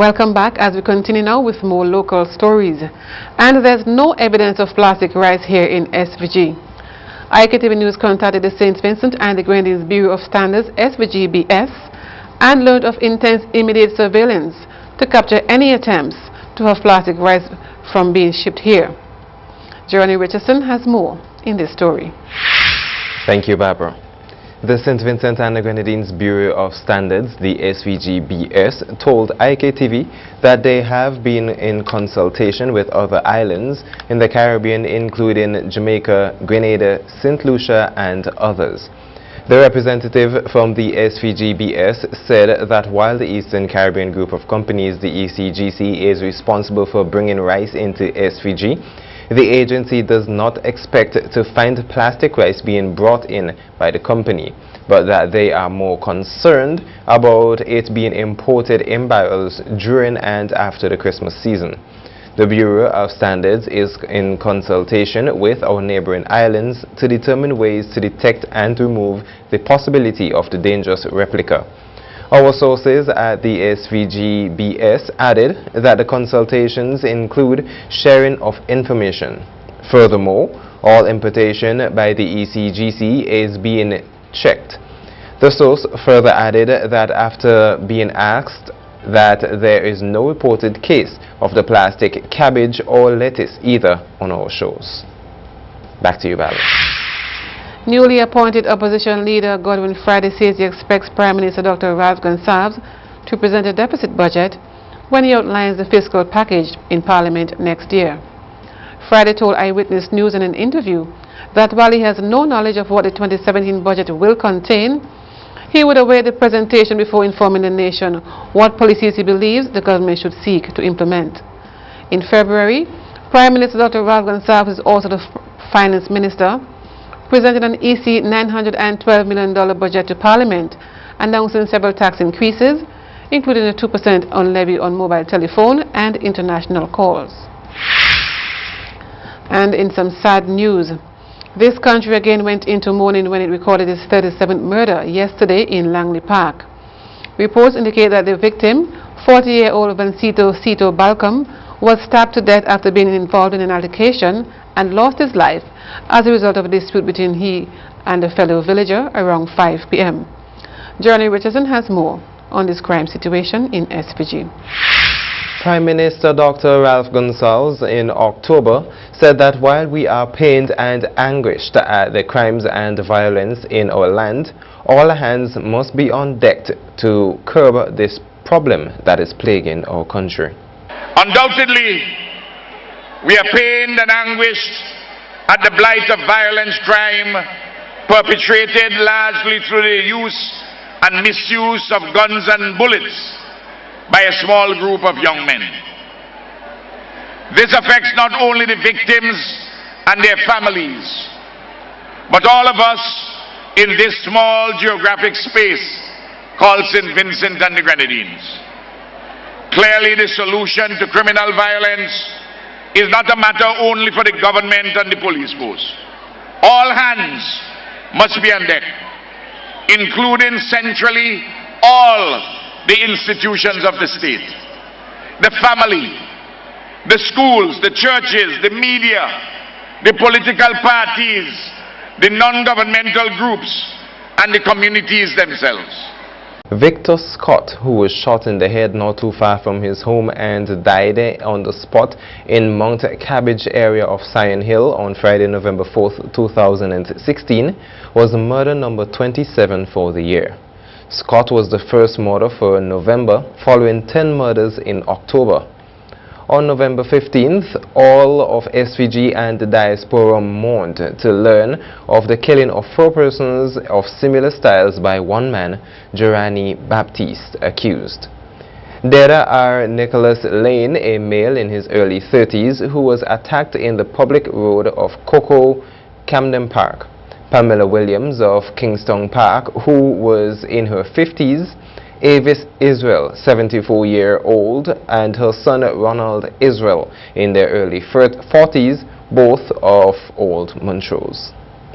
Welcome back as we continue now with more local stories. And there's no evidence of plastic rice here in SVG. IKtv News contacted the St. Vincent and the Grenadines Bureau of Standards SVGBS and learned of intense immediate surveillance to capture any attempts to have plastic rice from being shipped here. Johnny Richardson has more in this story. Thank you, Barbara. The St. Vincent and the Grenadines Bureau of Standards, the SVGBS, told IKtv that they have been in consultation with other islands in the Caribbean, including Jamaica, Grenada, St. Lucia, and others. The representative from the SVGBS said that while the Eastern Caribbean Group of Companies, the ECGC, is responsible for bringing rice into SVG, the agency does not expect to find plastic rice being brought in by the company, but that they are more concerned about it being imported in barrels during and after the Christmas season. The Bureau of Standards is in consultation with our neighboring islands to determine ways to detect and remove the possibility of the dangerous replica. Our sources at the SVGBS added that the consultations include sharing of information. Furthermore, all importation by the ECGC is being checked. The source further added that after being asked that there is no reported case of the plastic cabbage or lettuce either on our shores. Back to you, Valerie. Newly appointed opposition leader Godwin Friday says he expects Prime Minister Dr. Ralph Gonsalves to present a deficit budget when he outlines the fiscal package in Parliament next year. Friday told Eyewitness News in an interview that while he has no knowledge of what the 2017 budget will contain, he would await the presentation before informing the nation what policies he believes the government should seek to implement. In February, Prime Minister Dr. Ralph Gonsalves is also the Finance Minister, presented an EC $912 million budget to Parliament, announcing several tax increases, including a 2% on levy on mobile telephone and international calls. And in some sad news, this country again went into mourning when it recorded its 37th murder yesterday in Langley Park. Reports indicate that the victim, 40-year-old Vancito Cito Balcom, was stabbed to death after being involved in an altercation and lost his life as a result of a dispute between he and a fellow villager around 5 p.m. Johnny Richardson has more on this crime situation in SVG. Prime Minister Dr. Ralph Gonsalves in October said that while we are pained and anguished at the crimes and violence in our land, all hands must be on deck to curb this problem that is plaguing our country. Undoubtedly, we are pained and anguished at the blight of violence, crime, perpetrated largely through the use and misuse of guns and bullets by a small group of young men. This affects not only the victims and their families, but all of us in this small geographic space called St. Vincent and the Grenadines. Clearly, the solution to criminal violence is not a matter only for the government and the police force. All hands must be on deck, including centrally all the institutions of the state, the family, the schools, the churches, the media, the political parties, the non-governmental groups, and the communities themselves. Victor Scott, who was shot in the head not too far from his home and died on the spot in Mount Cabbage area of Sion Hill on Friday, November 4th, 2016, was murder number 27 for the year. Scott was the first murder for November, following 10 murders in October. On November 15th, all of SVG and the diaspora mourned to learn of the killing of 4 persons of similar styles by one man, Gerani Baptiste, accused. There are Nicholas Lane, a male in his early 30s, who was attacked in the public road of Coco, Camden Park. Pamela Williams of Kingston Park, who was in her 50s, Avis Israel, 74-year-old, and her son Ronald Israel in their early 40s, both of Old Montrose.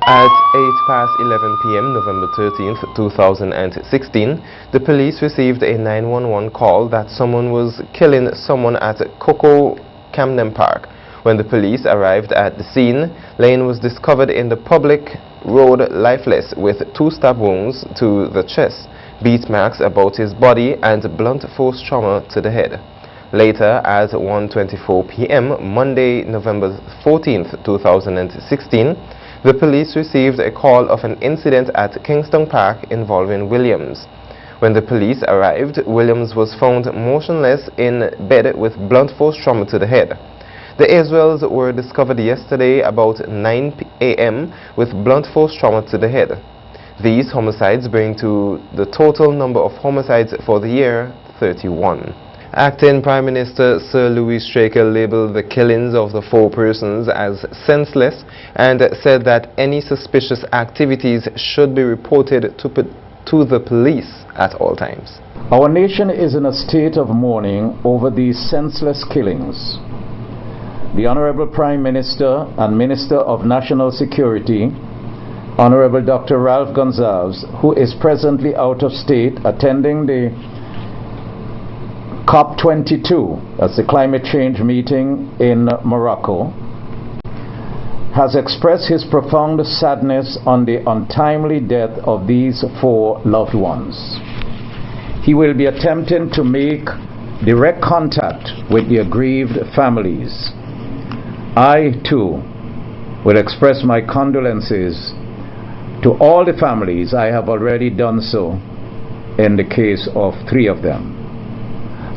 At 11 p.m. November 13th, 2016, the police received a 911 call that someone was killing someone at Coco Camden Park. When the police arrived at the scene, Lane was discovered in the public road lifeless with 2 stab wounds to the chest, beat marks about his body, and blunt force trauma to the head. Later, at 1:24 p.m. Monday, November 14th, 2016, the police received a call of an incident at Kingston Park involving Williams. When the police arrived, Williams was found motionless in bed with blunt force trauma to the head. The Israels were discovered yesterday about 9 a.m. with blunt force trauma to the head. These homicides bring to the total number of homicides for the year 31. Acting Prime Minister Sir Louis Straker labelled the killings of the 4 persons as senseless and said that any suspicious activities should be reported to the police at all times. Our nation is in a state of mourning over these senseless killings. The Honorable Prime Minister and Minister of National Security, Honorable Dr. Ralph Gonsalves, who is presently out of state attending the COP22, that's the climate change meeting in Morocco, has expressed his profound sadness on the untimely death of these 4 loved ones. He will be attempting to make direct contact with the aggrieved families. I, too, will express my condolences to all the families. I have already done so in the case of 3 of them.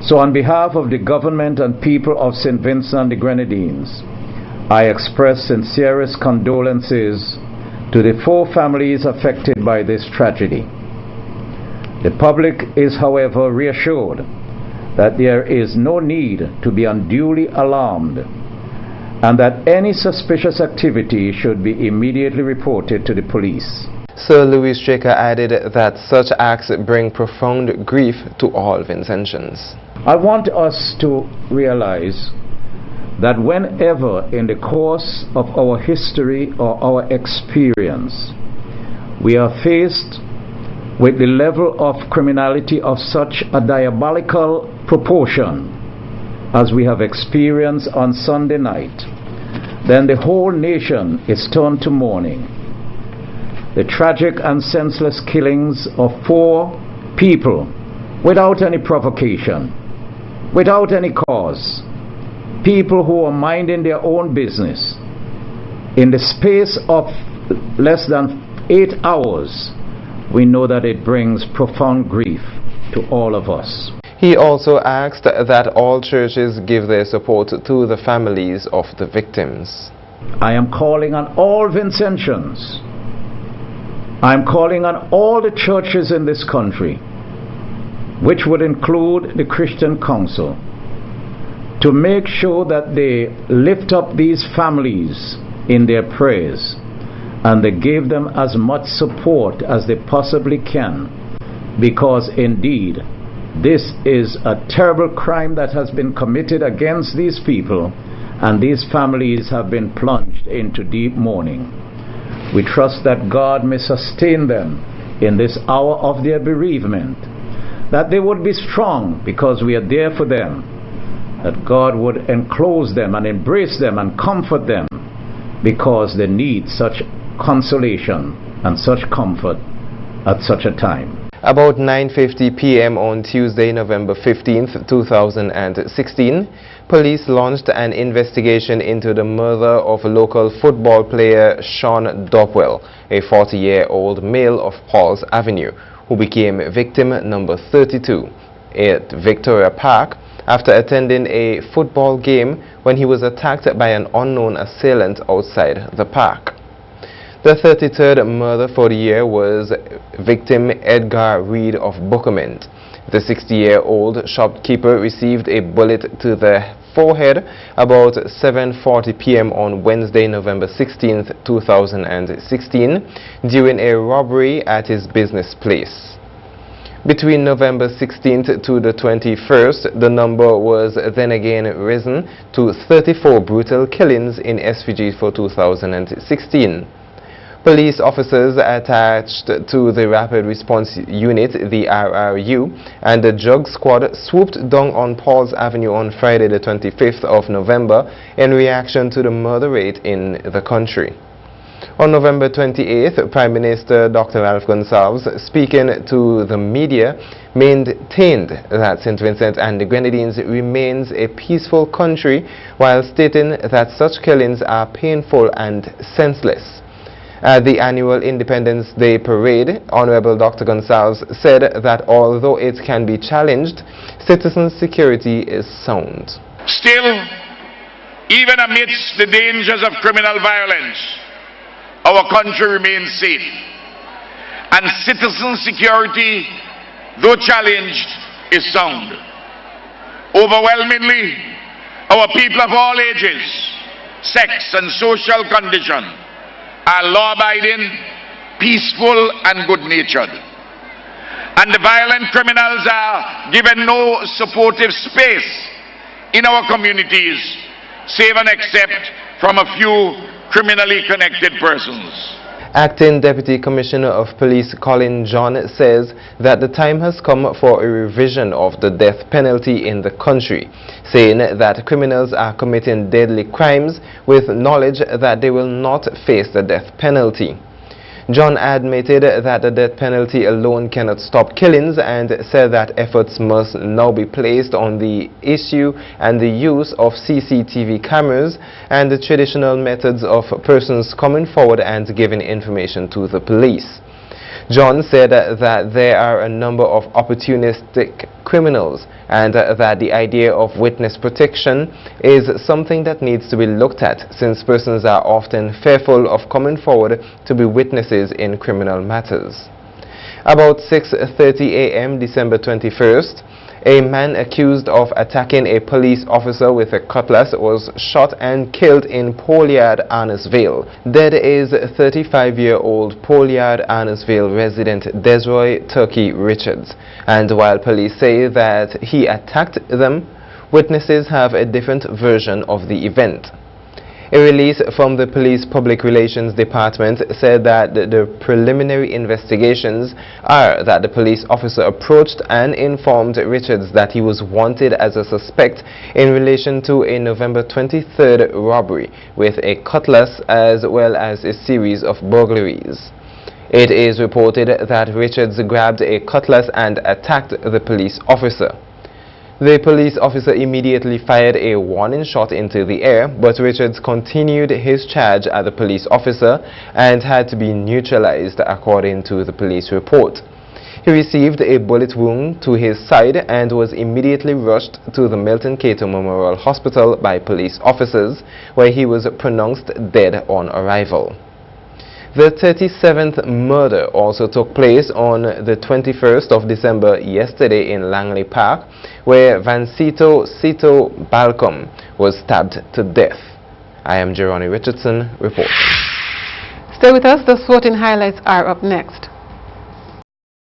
So on behalf of the government and people of St. Vincent and the Grenadines, I express sincerest condolences to the 4 families affected by this tragedy. The public is, however, reassured that there is no need to be unduly alarmed and that any suspicious activity should be immediately reported to the police. Sir Louis Straker added that such acts bring profound grief to all Vincentians. I want us to realize that whenever in the course of our history or our experience we are faced with the level of criminality of such a diabolical proportion as we have experienced on Sunday night, then the whole nation is turned to mourning. The tragic and senseless killings of 4 people without any provocation, without any cause, people who are minding their own business, in the space of less than 8 hours, we know that it brings profound grief to all of us. He also asked that all churches give their support to the families of the victims. I am calling on all Vincentians. I am calling on all the churches in this country, which would include the Christian Council, to make sure that they lift up these families in their prayers and they give them as much support as they possibly can, because indeed this is a terrible crime that has been committed against these people, and these families have been plunged into deep mourning. We trust that God may sustain them in this hour of their bereavement, that they would be strong because we are there for them, that God would enclose them and embrace them and comfort them because they need such consolation and such comfort at such a time. About 9:50 p.m. on Tuesday, November 15th, 2016, police launched an investigation into the murder of local football player Sean Dopwell, a 40-year-old male of Paul's Avenue, who became victim number 32 at Victoria Park after attending a football game when he was attacked by an unknown assailant outside the park. The 33rd murder for the year was victim Edgar Reed of Bookament. The 60-year-old shopkeeper received a bullet to the forehead about 7:40 p.m. on Wednesday, November 16th, 2016, during a robbery at his business place. Between November 16th to the 21st, the number was then again risen to 34 brutal killings in SVG for 2016. Police officers attached to the Rapid Response Unit, the RRU, and the drug squad swooped down on Paul's Avenue on Friday the 25th of November in reaction to the murder rate in the country. On November 28th, Prime Minister Dr. Ralph Gonsalves, speaking to the media, maintained that St. Vincent and the Grenadines remains a peaceful country while stating that such killings are painful and senseless. At the annual Independence Day parade, Honorable Dr. Gonsalves said that although it can be challenged, citizen security is sound. Still, even amidst the dangers of criminal violence, our country remains safe. And citizen security, though challenged, is sound. Overwhelmingly, our people of all ages, sex and social condition are law-abiding, peaceful and good-natured. And the violent criminals are given no supportive space in our communities, save and except from a few criminally connected persons. Acting Deputy Commissioner of Police Colin John says that the time has come for a revision of the death penalty in the country, saying that criminals are committing deadly crimes with knowledge that they will not face the death penalty. John admitted that the death penalty alone cannot stop killings and said that efforts must now be placed on the issue and the use of CCTV cameras and the traditional methods of persons coming forward and giving information to the police. John said that there are a number of opportunistic criminals and that the idea of witness protection is something that needs to be looked at, since persons are often fearful of coming forward to be witnesses in criminal matters. About 6:30 a.m. December 21st, a man accused of attacking a police officer with a cutlass was shot and killed in Polyard, Arnesville. Dead is 35-year-old Polyard, Arnesville resident Desroy Turkey Richards, and while police say that he attacked them, witnesses have a different version of the event. A release from the Police Public Relations Department said that the preliminary investigations are that the police officer approached and informed Richards that he was wanted as a suspect in relation to a November 23rd robbery with a cutlass as well as a series of burglaries. It is reported that Richards grabbed a cutlass and attacked the police officer. The police officer immediately fired a warning shot into the air, but Richards continued his charge at the police officer and had to be neutralized, according to the police report. He received a bullet wound to his side and was immediately rushed to the Milton Cato Memorial Hospital by police officers, where he was pronounced dead on arrival. The 37th murder also took place on the 21st of December yesterday in Langley Park, where Vancito Cito Balcom was stabbed to death. I am Jeroni Richardson reporting. Stay with us, the sporting highlights are up next.